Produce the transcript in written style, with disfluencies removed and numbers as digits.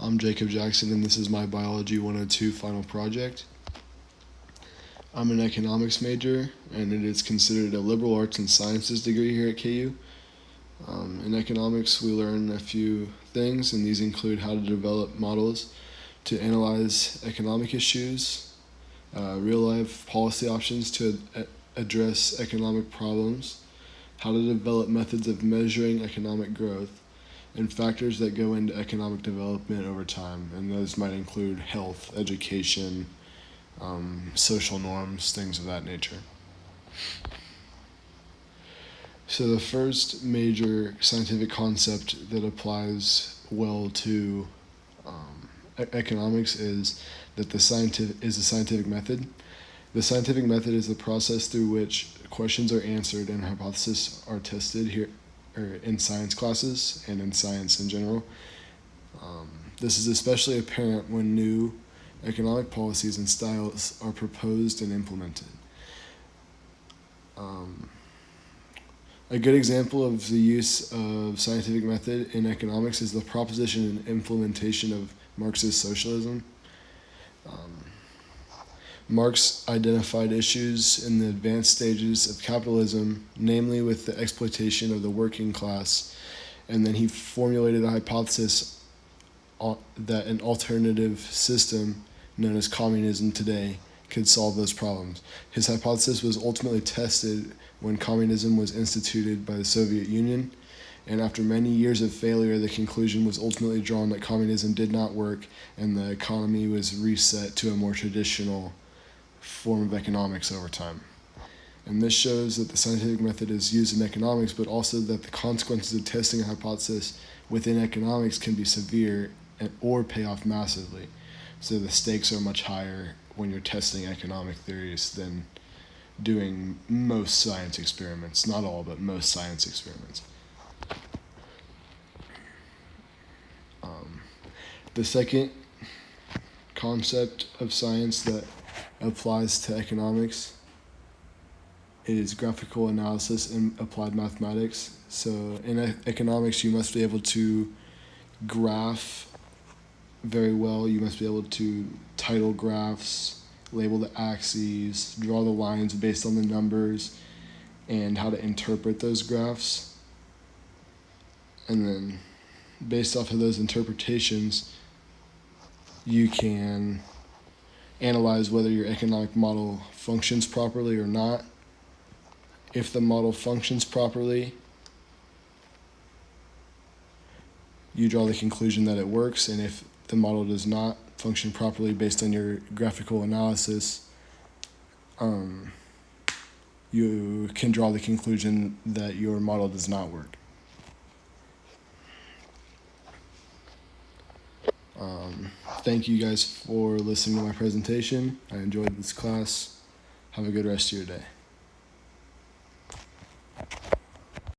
I'm Jacob Jackson, and this is my Biology 102 final project. I'm an economics major, and it is considered a liberal arts and sciences degree here at KU. In economics, we learn a few things, and these include how to develop models to analyze economic issues, real-life policy options to address economic problems, how to develop methods of measuring economic growth, and factors that go into economic development over time, and those might include health, education, social norms, things of that nature. So the first major scientific concept that applies well to economics is that the scientific method. The scientific method is the process through which questions are answered and hypotheses are tested here or in science classes and in science in general. This is especially apparent when new economic policies and styles are proposed and implemented. A good example of the use of scientific method in economics is the proposition and implementation of Marxist socialism. Marx identified issues in the advanced stages of capitalism, namely with the exploitation of the working class, and then he formulated a hypothesis that an alternative system known as communism today could solve those problems. His hypothesis was ultimately tested when communism was instituted by the Soviet Union, and after many years of failure, the conclusion was ultimately drawn that communism did not work and the economy was reset to a more traditional form of economics over time. And this shows that the scientific method is used in economics, but also that the consequences of testing a hypothesis within economics can be severe or pay off massively. So the stakes are much higher when you're testing economic theories than doing most science experiments. Not all, but most science experiments. The second concept of science that applies to economics is graphical analysis in applied mathematics. So in economics, you must be able to graph very well. You must be able to title graphs, label the axes, draw the lines based on the numbers, and how to interpret those graphs. And then based off of those interpretations, you can analyze whether your economic model functions properly or not. If the model functions properly, you draw the conclusion that it works, and if the model does not function properly based on your graphical analysis, you can draw the conclusion that your model does not work. Thank you guys for listening to my presentation. I enjoyed this class. Have a good rest of your day.